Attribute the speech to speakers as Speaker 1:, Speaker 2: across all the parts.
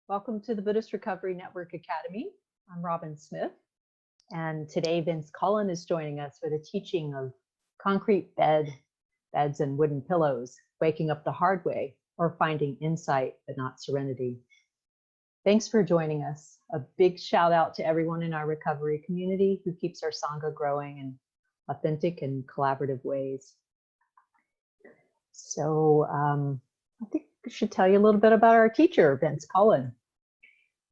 Speaker 1: Welcome to the Buddhist Recovery Network Academy. I'm Robin Smith, and today Vince Cullen is joining us for the teaching of concrete beds and wooden pillows, waking up the hard way, or finding insight but not serenity. Thanks for joining us. A big shout out to everyone in our recovery community who keeps our Sangha growing in authentic and collaborative ways. So I think I should tell you a little bit about our teacher, Vince Cullen.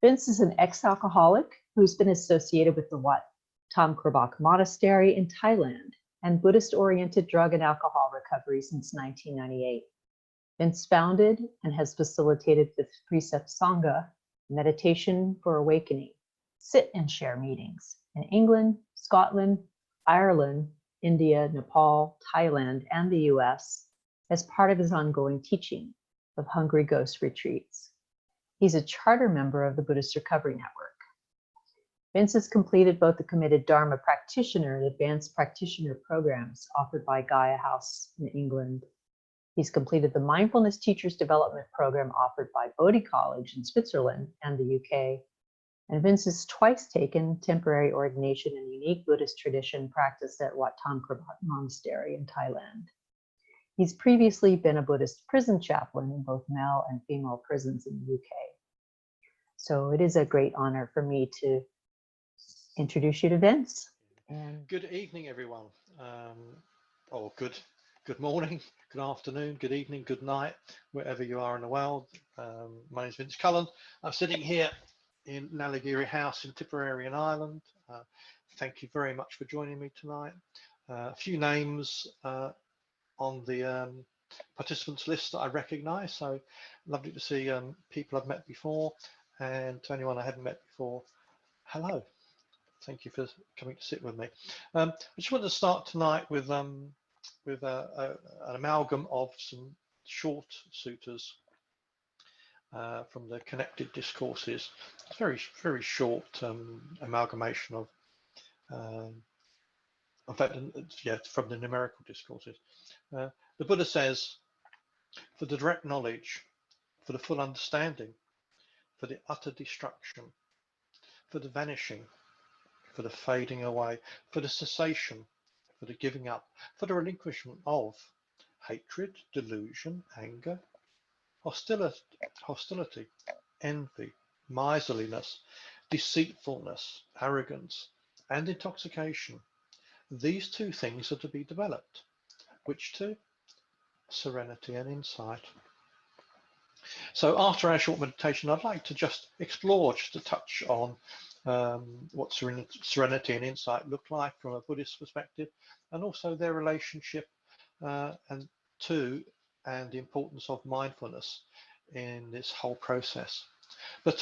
Speaker 1: Vince is an ex-alcoholic who's been associated with the Wat Suan Mokkh monastery in Thailand and Buddhist-oriented drug and alcohol recovery since 1998. Vince founded and has facilitated the Precept Sangha, Meditation for Awakening, sit and share meetings in England, Scotland, Ireland, India, Nepal, Thailand, and the US as part of his ongoing teaching of Hungry Ghost retreats. He's a charter member of the Buddhist Recovery Network. Vince has completed both the committed Dharma practitioner and advanced practitioner programs offered by Gaia House in England. He's completed the Mindfulness Teachers Development Program offered by Bodhi College in Switzerland and the UK. And Vince has twice taken temporary ordination in unique Buddhist tradition practiced at Wat Suan Mokkh Monastery in Thailand. He's previously been a Buddhist prison chaplain in both male and female prisons in the UK. So it is a great honor for me to introduce you to Vince.
Speaker 2: And good evening, everyone. Or good morning, good afternoon, good evening, good night, wherever you are in the world. My name is Vince Cullen. I'm sitting here in Nalagiri House in Tipperary in Ireland. Thank you very much for joining me tonight. A few names on the participants list that I recognise, so lovely to see people I've met before, and to anyone I haven't met before, hello. Thank you for coming to sit with me. I just want to start tonight with an amalgam of some short suttas from the connected discourses. It's very short amalgamation of in fact, yeah, from the numerical discourses. The Buddha says, for the direct knowledge, for the full understanding, for the utter destruction, for the vanishing, for the fading away, for the cessation, for the giving up, for the relinquishment of hatred, delusion, anger, hostility, envy, miserliness, deceitfulness, arrogance, and intoxication. These two things are to be developed. Which two? Serenity and insight. So after our short meditation, I'd like to just explore, just to touch on what serenity and insight look like from a Buddhist perspective, and also their relationship and the importance of mindfulness in this whole process. But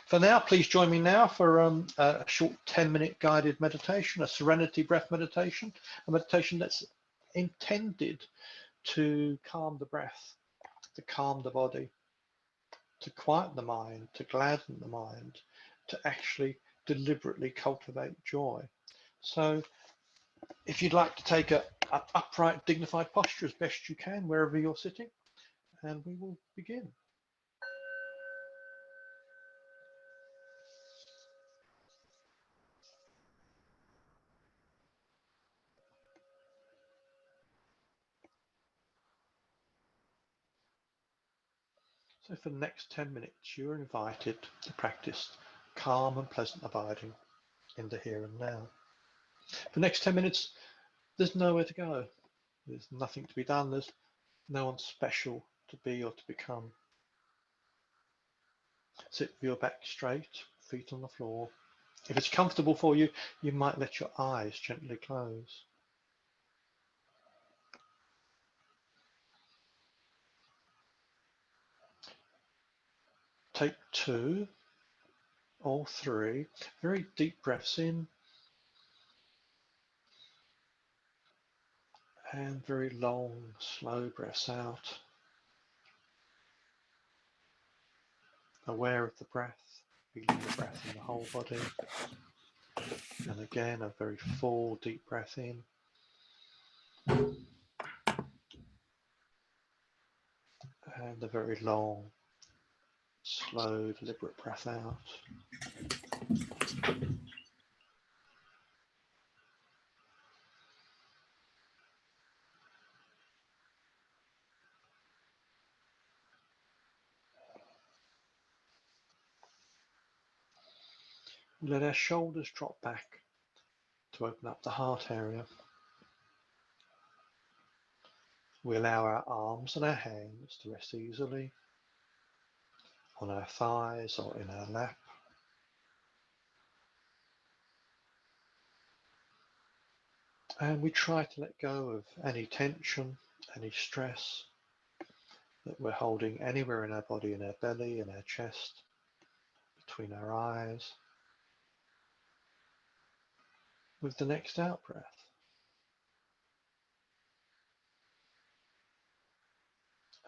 Speaker 2: for now, please join me now for a short 10-minute guided meditation, a serenity breath meditation, a meditation that's intended to calm the breath, to calm the body, to quiet the mind, to gladden the mind, to actually deliberately cultivate joy. So if you'd like to take an upright, dignified posture as best you can, wherever you're sitting, and we will begin. So for the next 10 minutes, you're invited to practice calm and pleasant abiding in the here and now. For the next 10 minutes, there's nowhere to go. There's nothing to be done. There's no one special to be or to become. Sit with your back straight, feet on the floor. If it's comfortable for you, you might let your eyes gently close. Take 2 or 3 very deep breaths in and very long, slow breaths out. Aware of the breath, feeling the breath in the whole body. And again, a very full, deep breath in. And a very long, Slow, deliberate breath out. Let our shoulders drop back to open up the heart area. We allow our arms and our hands to rest easily on our thighs or in our lap. And we try to let go of any tension, any stress that we're holding anywhere in our body, in our belly, in our chest, between our eyes, with the next out breath.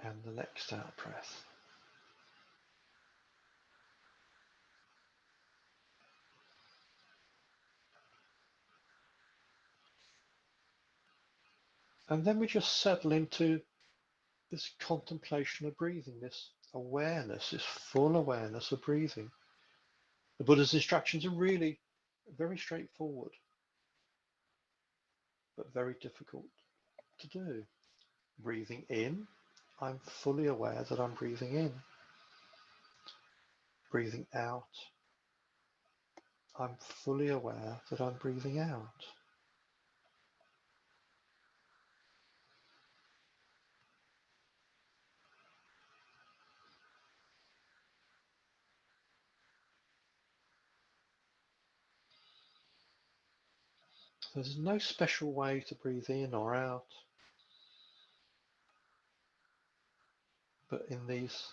Speaker 2: And the next out breath. And then we just settle into this contemplation of breathing, this awareness, this full awareness of breathing. The Buddha's instructions are really very straightforward, but very difficult to do. Breathing in, I'm fully aware that I'm breathing in. Breathing out, I'm fully aware that I'm breathing out. So there's no special way to breathe in or out, but in these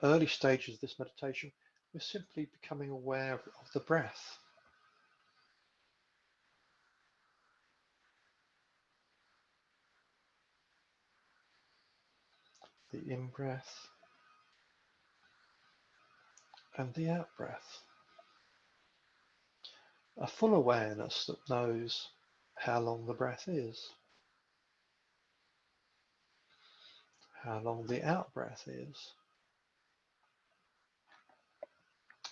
Speaker 2: early stages of this meditation, we're simply becoming aware of the breath. The in-breath and the out-breath. A full awareness that knows how long the breath is, how long the out-breath is.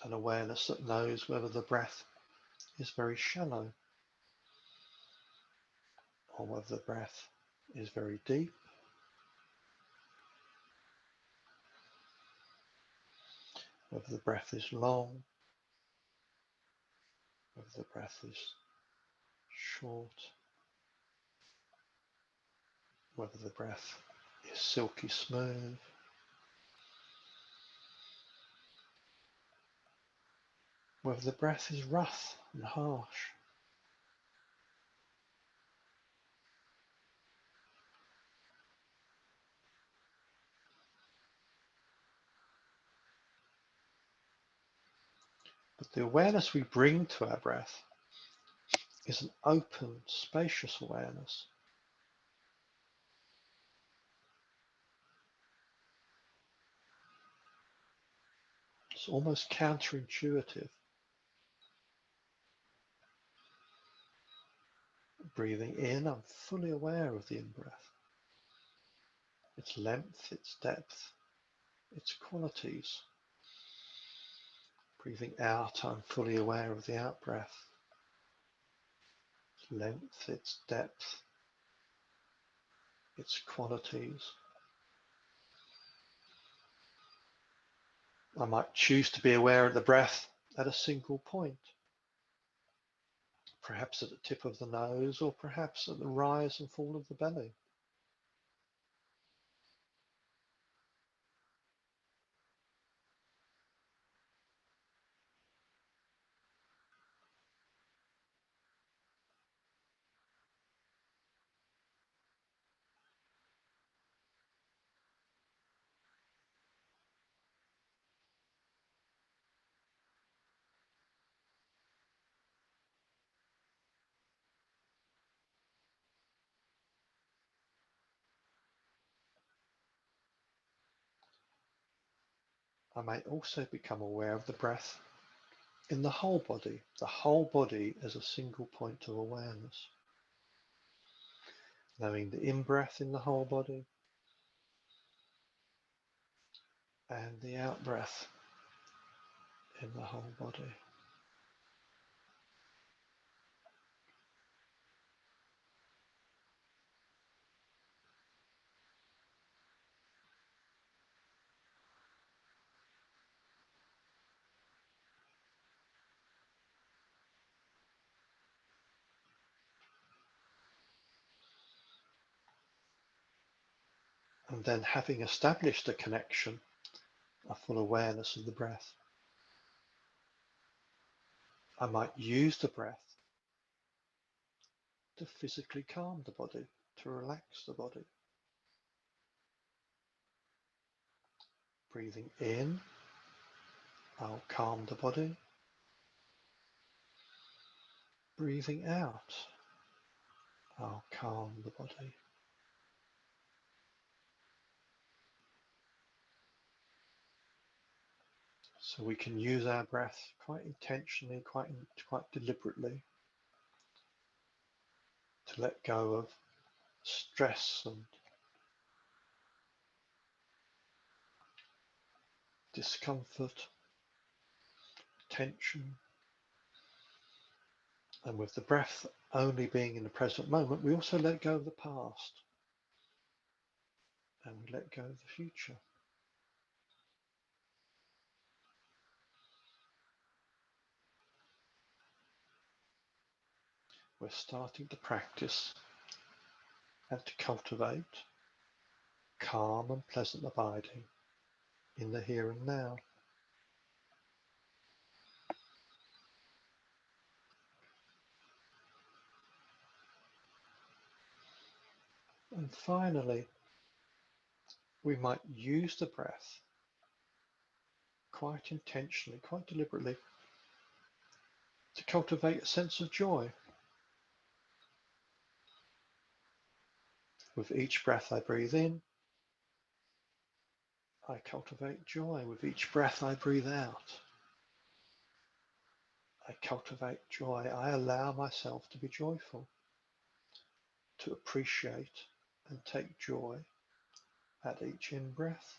Speaker 2: An awareness that knows whether the breath is very shallow or whether the breath is very deep. Whether the breath is long, whether the breath is short, whether the breath is silky smooth, whether the breath is rough and harsh. But the awareness we bring to our breath is an open, spacious awareness. It's almost counterintuitive. Breathing in, I'm fully aware of the in-breath. Its length, its depth, its qualities. Breathing out, I'm fully aware of the out-breath. Its length, its depth, its qualities. I might choose to be aware of the breath at a single point. Perhaps at the tip of the nose, or perhaps at the rise and fall of the belly. I may also become aware of the breath in the whole body as a single point of awareness. Knowing the in-breath in the whole body and the out-breath in the whole body. And then, having established a connection, a full awareness of the breath, I might use the breath to physically calm the body, to relax the body. Breathing in, I'll calm the body. Breathing out, I'll calm the body. So we can use our breath quite intentionally, quite deliberately, to let go of stress and discomfort, tension. And with the breath only being in the present moment, we also let go of the past and we let go of the future. We're starting to practice and to cultivate calm and pleasant abiding in the here and now. And finally, we might use the breath quite intentionally, quite deliberately, to cultivate a sense of joy. With each breath I breathe in, I cultivate joy. With each breath I breathe out, I cultivate joy. I allow myself to be joyful, to appreciate and take joy at each in-breath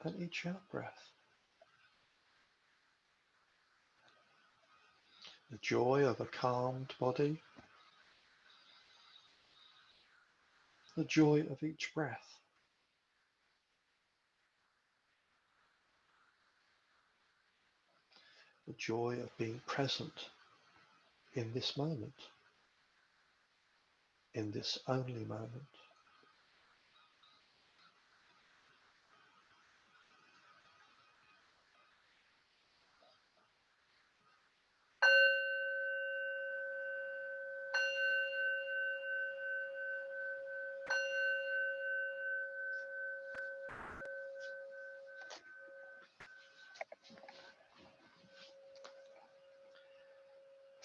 Speaker 2: and each out-breath. The joy of a calmed body, the joy of each breath. The joy of being present in this moment, in this only moment.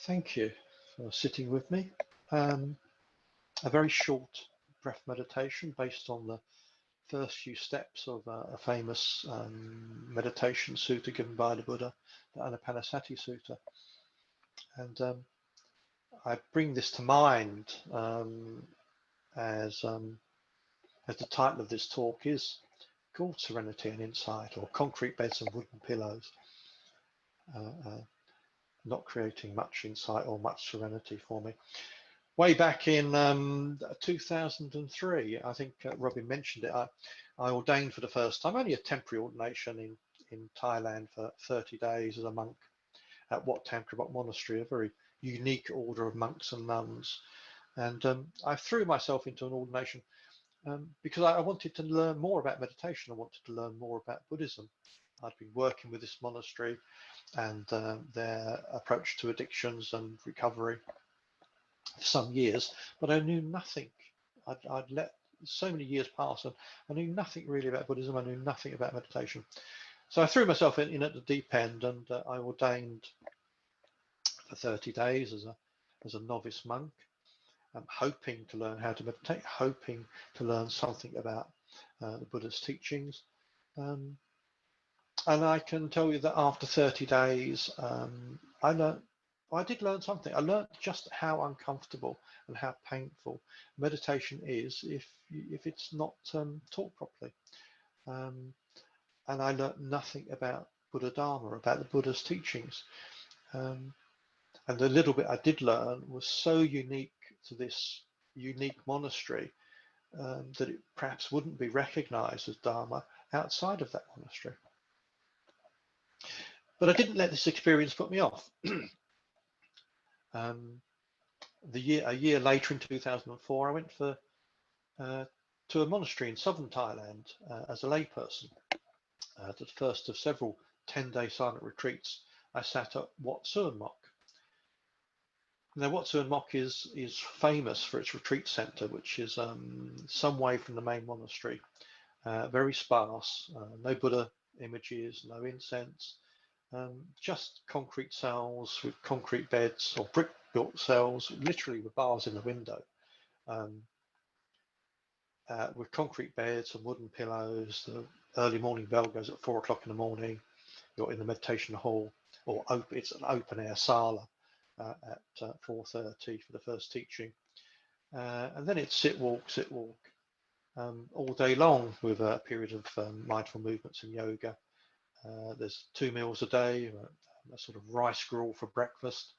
Speaker 2: Thank you for sitting with me. A very short breath meditation based on the first few steps of a famous meditation sutta given by the Buddha, the Anapansati sutta. And I bring this to mind as the title of this talk is called Serenity and Insight, or Concrete Beds and Wooden Pillows. Not creating much insight or much serenity for me. Way back in 2003, I think Robin mentioned it, I ordained for the first time, only a temporary ordination in Thailand for 30 days as a monk at Wat Suan Mokkh monastery, a very unique order of monks and nuns. And I threw myself into an ordination because I wanted to learn more about meditation. I wanted to learn more about Buddhism. I'd been working with this monastery and their approach to addictions and recovery for some years, but I knew nothing. I'd let so many years pass and I knew nothing really about Buddhism. I knew nothing about meditation. So I threw myself in at the deep end, and I ordained for 30 days as a novice monk, hoping to learn how to meditate, hoping to learn something about the Buddha's teachings. And I can tell you that after 30 days, I learned I did learn something. I learned just how uncomfortable and how painful meditation is if it's not taught properly. Um, and I learned nothing about Buddha Dharma, about the Buddha's teachings. And the little bit I did learn was so unique to this unique monastery that it perhaps wouldn't be recognized as Dharma outside of that monastery. But I didn't let this experience put me off. A year later, in 2004, I went to a monastery in southern Thailand as a layperson. The first of several 10-day silent retreats, I sat at Wat Suan Mokkh. Now, Wat Suan Mokkh is famous for its retreat centre, which is some way from the main monastery, very sparse, no Buddha images, no incense, just concrete cells with concrete beds, or brick-built cells, literally with bars in the window, with concrete beds and wooden pillows. The early morning bell goes at 4 o'clock in the morning. You're in the meditation hall, or it's an open-air sala at 4:30 for the first teaching. And then it's sit, walk, all day long, with a period of mindful movements and yoga. There's 2 meals a day, a sort of rice gruel for breakfast,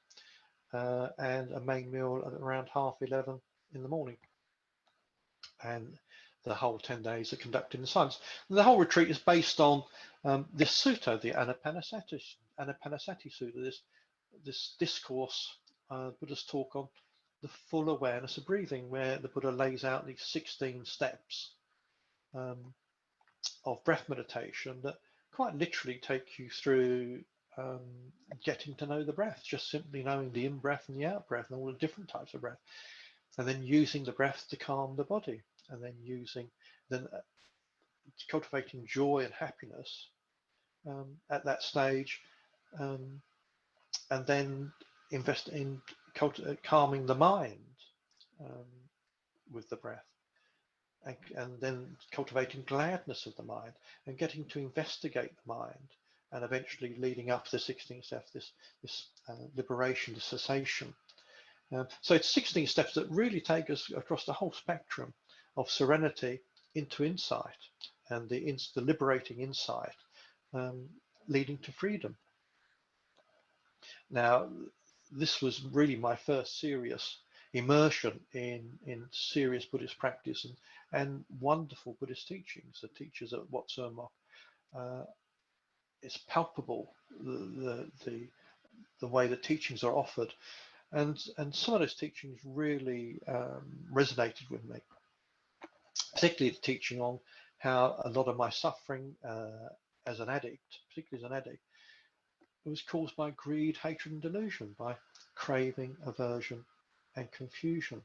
Speaker 2: and a main meal at around 11:30 in the morning. And the whole 10 days are conducted in silence. And the whole retreat is based on this sutta, the Anapansati Sutta, this discourse, Buddha's talk on the full awareness of breathing, where the Buddha lays out these 16 steps of breath meditation that quite literally take you through getting to know the breath, just simply knowing the in-breath and the out-breath and all the different types of breath, and then using the breath to calm the body, and then cultivating joy and happiness at that stage, and then invest in calming the mind with the breath, and then cultivating gladness of the mind, and getting to investigate the mind, and eventually leading up to the 16th step, this liberation, the cessation. So it's 16 steps that really take us across the whole spectrum of serenity into insight, and the liberating insight leading to freedom. Now, this was really my first serious immersion in serious Buddhist practice and wonderful Buddhist teachings. The teachers at Wat Suan Mokkh, it's palpable the way the teachings are offered, and some of those teachings really resonated with me, particularly the teaching on how a lot of my suffering as an addict, particularly as an addict, it was caused by greed, hatred, and delusion, by craving, aversion, and confusion.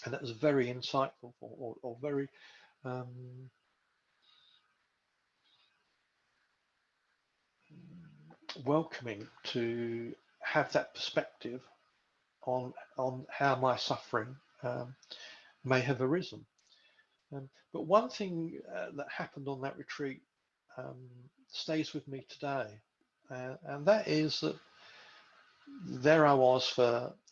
Speaker 2: And that was very insightful, or very welcoming to have that perspective on how my suffering may have arisen. But one thing that happened on that retreat stays with me today, and that is that there I was,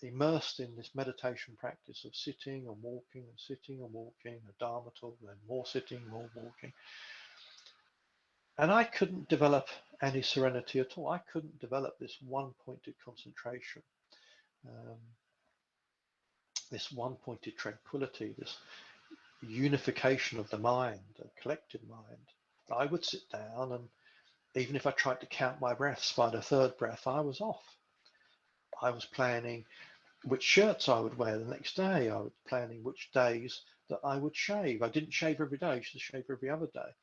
Speaker 2: immersed in this meditation practice of sitting and walking and sitting and walking, a Dharma talk, and then more sitting, more walking. And I couldn't develop any serenity at all. I couldn't develop this one-pointed concentration, this one-pointed tranquility, this unification of the mind, a collected mind. I would sit down, and even if I tried to count my breaths by the 3rd breath, I was off. I was planning which shirts I would wear the next day. I was planning which days that I would shave. I didn't shave every day. I used to shave every other day.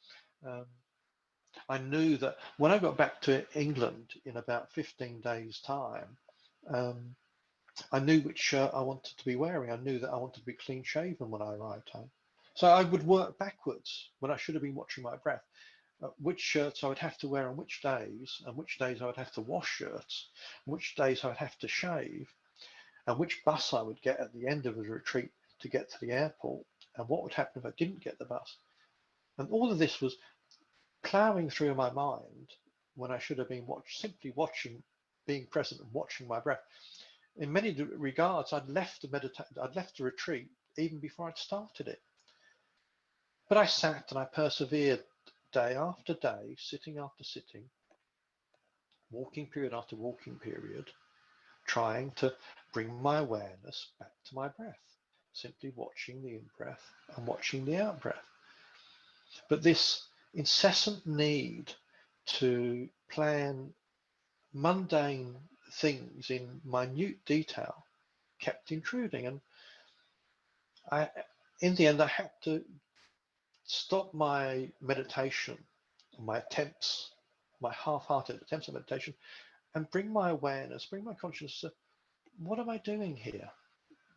Speaker 2: I knew that when I got back to England in about 15 days' time, I knew which shirt I wanted to be wearing. I knew that I wanted to be clean shaven when I arrived home. So I would work backwards when I should have been watching my breath. Which shirts I would have to wear on which days, and which days I would have to wash shirts, and which days I would have to shave, and which bus I would get at the end of the retreat to get to the airport, and what would happen if I didn't get the bus. And all of this was ploughing through my mind when I should have been simply watching being present and watching my breath. In many regards, I'd left the retreat even before I'd started it. But I sat and I persevered day after day, sitting after sitting, walking period after walking period, trying to bring my awareness back to my breath, simply watching the in-breath and watching the out-breath. But this incessant need to plan mundane things in minute detail kept intruding, and in the end I had to stop my meditation, my attempts, my half-hearted attempts at meditation, and bring my awareness, bring my consciousness to, what am I doing here?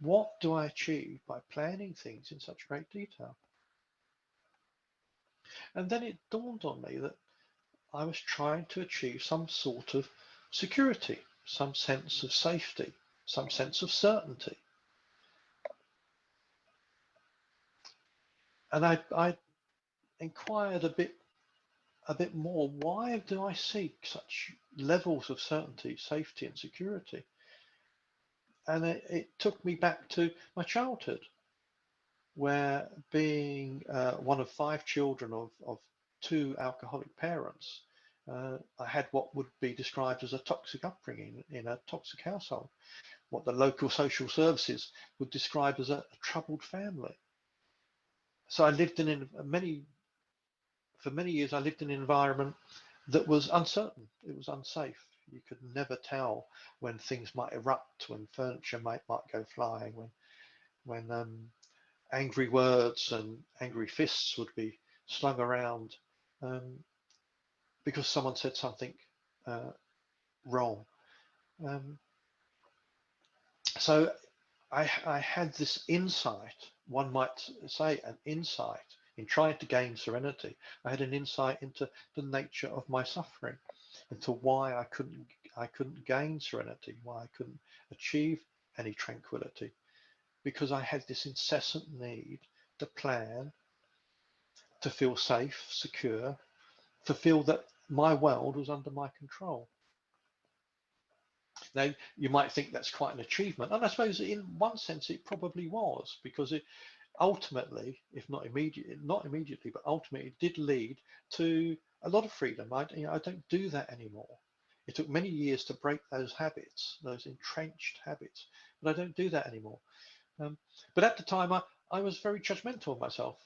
Speaker 2: What do I achieve by planning things in such great detail? And then it dawned on me that I was trying to achieve some sort of security, some sense of safety, some sense of certainty. And I inquired a bit more, why do I seek such levels of certainty, safety and security? And it took me back to my childhood, where being one of 5 children of 2 alcoholic parents, I had what would be described as a toxic upbringing in a toxic household, what the local social services would describe as a troubled family. So I lived for many years, I lived in an environment that was uncertain. It was unsafe. You could never tell when things might erupt, when furniture might go flying, when angry words and angry fists would be slung around because someone said something wrong. So I had this insight, one might say an insight, in trying to gain serenity. I had an insight into the nature of my suffering, into why I couldn't gain serenity, why I couldn't achieve any tranquility, because I had this incessant need to plan, to feel safe, secure, to feel that my world was under my control. Now, you might think that's quite an achievement, and I suppose in one sense it probably was, because it ultimately, if not immediately, but ultimately it did lead to a lot of freedom. I don't do that anymore. It took many years to break those habits, those entrenched habits, but I don't do that anymore. But at the time, I was very judgmental of myself.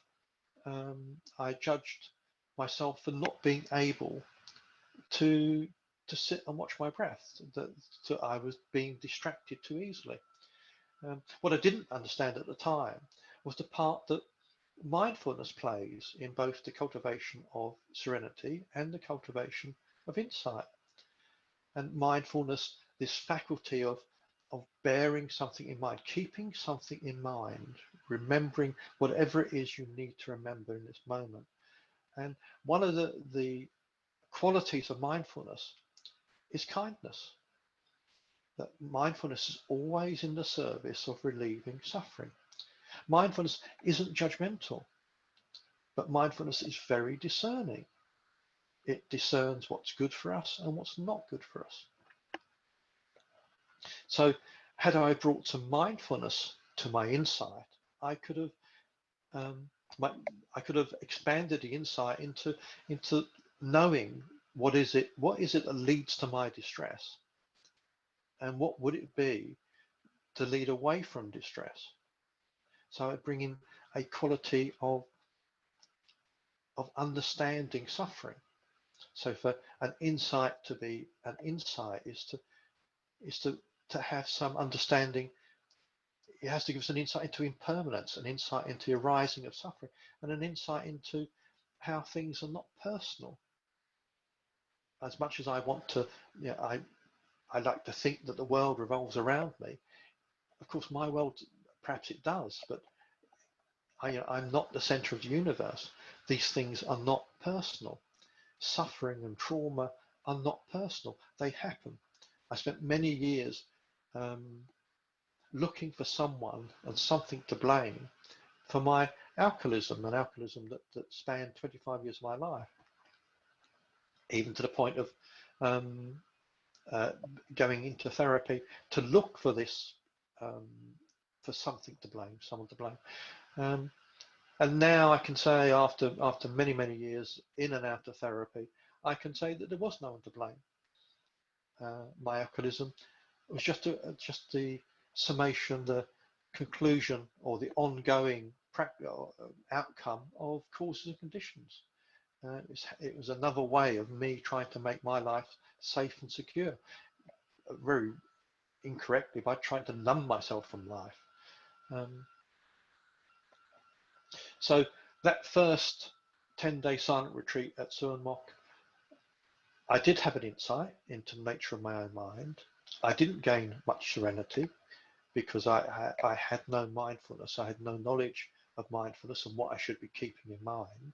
Speaker 2: I judged myself for not being able to sit and watch my breath, that I was being distracted too easily. What I didn't understand at the time was the part that mindfulness plays in both the cultivation of serenity and the cultivation of insight. And mindfulness, this faculty of bearing something in mind, keeping something in mind, remembering whatever it is you need to remember in this moment. And one of the qualities of mindfulness is kindness. That mindfulness is always in the service of relieving suffering. Mindfulness isn't judgmental, but mindfulness is very discerning. It discerns what's good for us and what's not good for us. So had I brought some mindfulness to my insight, I could have expanded the insight into knowing what is it that leads to my distress, and what would it be to lead away from distress. So I bring in a quality of understanding suffering. So for an insight to be an insight is to have some understanding. It has to give us an insight into impermanence, an insight into the arising of suffering, and an insight into how things are not personal. As much as I want to, I like to think that the world revolves around me. Of course, my world, perhaps it does, but I'm not the center of the universe. These things are not personal. Suffering and trauma are not personal. They happen. I spent many years looking for someone and something to blame for my alcoholism, an alcoholism that spanned 25 years of my life, even to the point of going into therapy to look for this, for something to blame, someone to blame. And now I can say, after many, many years in and out of therapy, I can say that there was no one to blame. My alcoholism was just the summation, the conclusion, or the ongoing outcome of causes and conditions. It was another way of me trying to make my life safe and secure, very incorrectly, by trying to numb myself from life. So that first 10-day silent retreat at Suan Mokkh, I did have an insight into the nature of my own mind. I didn't gain much serenity because I had no mindfulness. I had no knowledge of mindfulness and what I should be keeping in mind.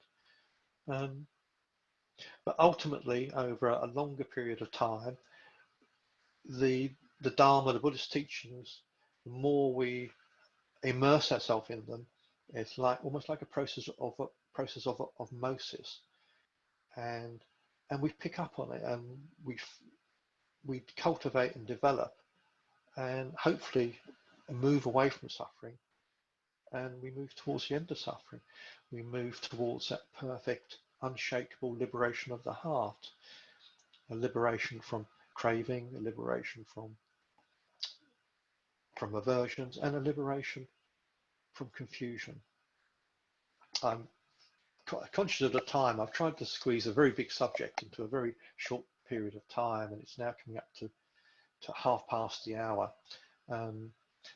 Speaker 2: But ultimately, over a longer period of time, the Dharma, the Buddhist teachings, the more we immerse ourselves in them, it's like almost like a process of osmosis, and we pick up on it, and we cultivate and develop, and hopefully move away from suffering, and we move towards the end of suffering. We move towards that perfect, unshakable liberation of the heart, a liberation from craving, a liberation from aversions, and a liberation from confusion. I'm conscious of the time. I've tried to squeeze a very big subject into a very short period of time, and it's now coming up to half past the hour.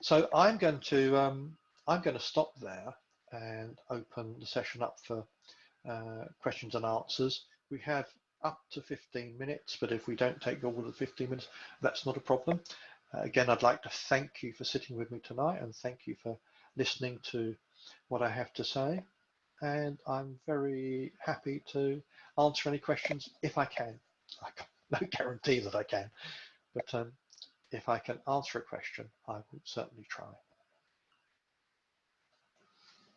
Speaker 2: So I'm going to stop there and open the session up for questions and answers. We have up to 15 minutes, but if we don't take all of the 15 minutes, that's not a problem. Again, I'd like to thank you for sitting with me tonight, and thank you for listening to what I have to say. And I'm very happy to answer any questions if I can. I got no guarantee that I can, but if I can answer a question, I will certainly try.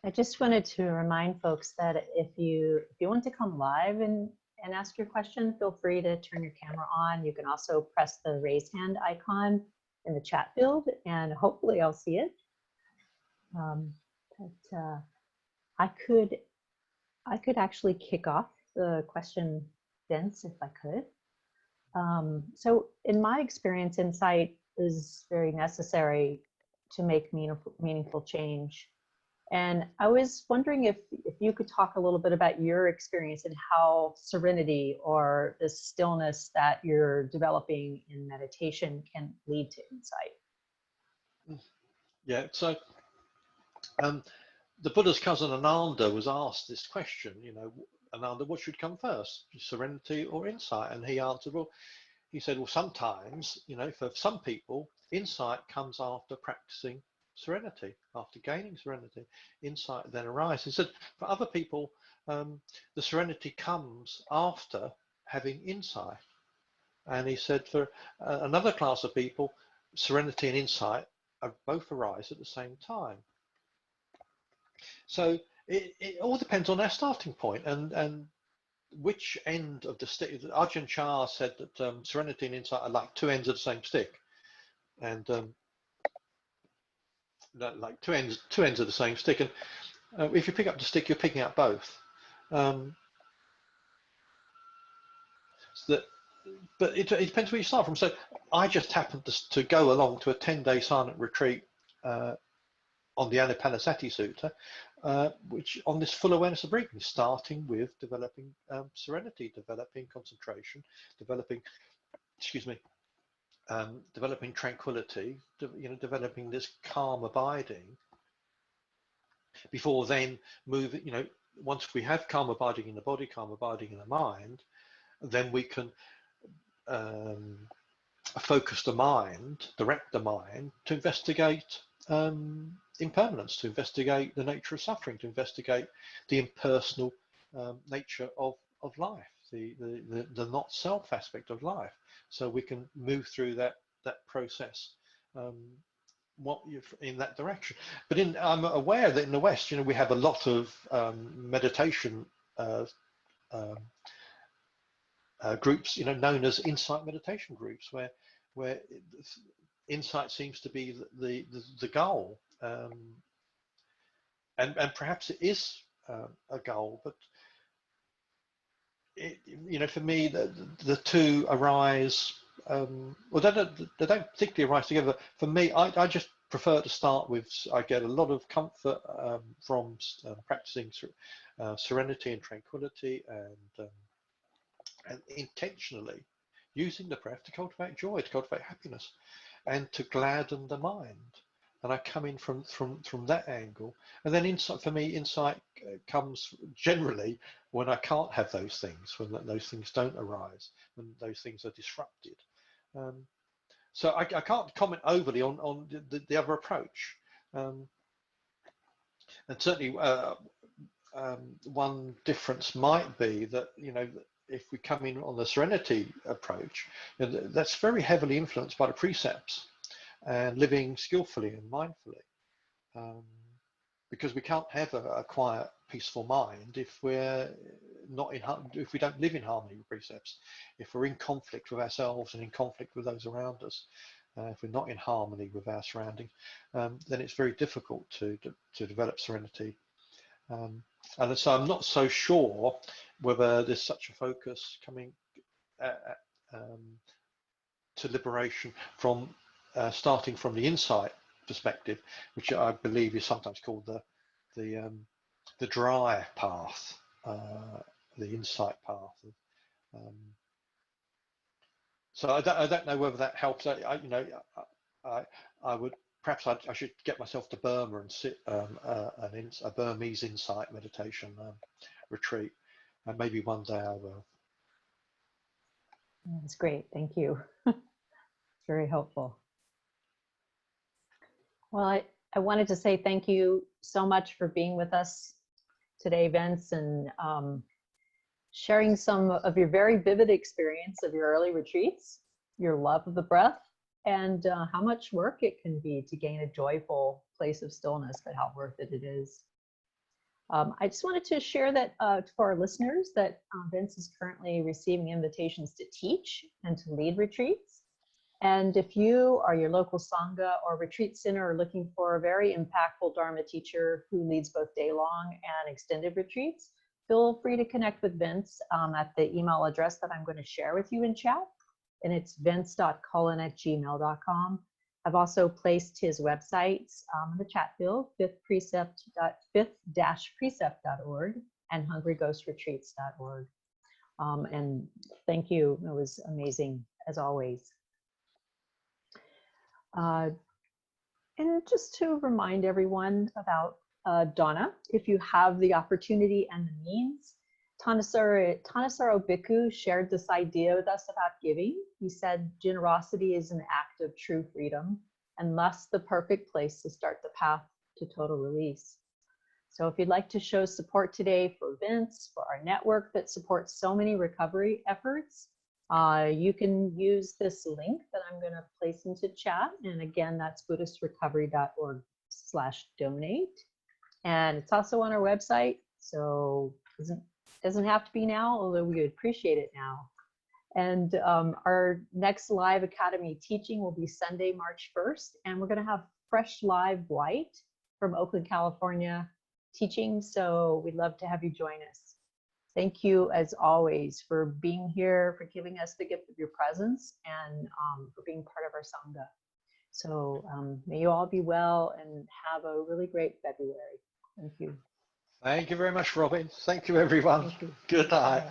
Speaker 1: I just wanted to remind folks that if you want to come live and ask your question, feel free to turn your camera on. You can also press the raise hand icon in the chat field, and hopefully I'll see it. I could actually kick off the question, Vince, if I could. So in my experience, insight is very necessary to make meaningful change. And I was wondering if you could talk a little bit about your experience and how serenity, or the stillness that you're developing in meditation, can lead to insight.
Speaker 2: Yeah, so the Buddha's cousin Ananda was asked this question, Ananda, what should come first, serenity or insight? And he answered, he said, sometimes, for some people, insight comes after practicing serenity, after gaining serenity. Insight then arises. He said, for other people, the serenity comes after having insight. And he said, for another class of people, serenity and insight both arise at the same time. So it all depends on our starting point, and which end of the stick. Ajahn Chah said that serenity and insight are like two ends of the same stick, and like two ends of the same stick. And if you pick up the stick, you're picking up both. So but it depends where you start from. So I just happened to go along to a 10-day silent retreat on the Anapansati Sutta, which on this full awareness of breathing, starting with developing serenity, developing concentration, developing tranquility, developing this calm abiding, before then moving, once we have calm abiding in the body, calm abiding in the mind, then we can focus the mind, direct the mind to investigate impermanence, to investigate the nature of suffering, to investigate the impersonal nature of life, the not self aspect of life. So we can move through that process in that direction. But I'm aware that in the West, we have a lot of meditation groups, known as insight meditation groups, where insight seems to be the goal, and perhaps it is a goal, but for me, the two arise. Well, they don't particularly arise together. For me, I just prefer to start with. I get a lot of comfort from practicing serenity and tranquility, and intentionally using the breath to cultivate joy, to cultivate happiness, and to gladden the mind. And I come in from that angle. And then insight, for me, insight comes generally when I can't have those things, when those things don't arise, when those things are disrupted. So I can't comment overly on the other approach. And certainly one difference might be that, if we come in on the serenity approach, that's very heavily influenced by the precepts and living skillfully and mindfully, because we can't have a quiet, peaceful mind if we're not if we don't live in harmony with precepts, if we're in conflict with ourselves and in conflict with those around us, if we're not in harmony with our surroundings, then it's very difficult to develop serenity. And so I'm not so sure whether there's such a focus coming to liberation from starting from the insight perspective, which I believe is sometimes called the dry path, the insight path. So I don't know whether that helps. I would perhaps I should get myself to Burma and sit a Burmese insight meditation retreat, and maybe one day I will.
Speaker 1: That's great. Thank you. It's very helpful. Well, I wanted to say thank you so much for being with us today, Vince, and sharing some of your very vivid experience of your early retreats, your love of the breath, and how much work it can be to gain a joyful place of stillness, but how worth it is. I just wanted to share that for our listeners that Vince is currently receiving invitations to teach and to lead retreats. And if you or your local Sangha or retreat center are looking for a very impactful Dharma teacher who leads both day-long and extended retreats, feel free to connect with Vince at the email address that I'm going to share with you in chat. And it's vince.cullen@gmail.com. I've also placed his websites in the chat field, fifth-precept.org and hungryghostrretreats.org. And thank you. It was amazing, as always. And just to remind everyone about Dana, if you have the opportunity and the means, Thanissaro Bhikkhu shared this idea with us about giving. He said, generosity is an act of true freedom and thus the perfect place to start the path to total release. So if you'd like to show support today for Vince, for our network that supports so many recovery efforts, you can use this link that I'm going to place into chat. And again, that's buddhistrecovery.org/donate. And it's also on our website. So it doesn't have to be now, although we would appreciate it now. And our next live Academy teaching will be Sunday, March 1st. And we're going to have Fresh Live White from Oakland, California teaching. So we'd love to have you join us. Thank you, as always, for being here, for giving us the gift of your presence, and for being part of our Sangha. So may you all be well and have a really great February. Thank you.
Speaker 2: Thank you very much, Robin. Thank you, everyone.
Speaker 1: Thank you.
Speaker 2: Good night.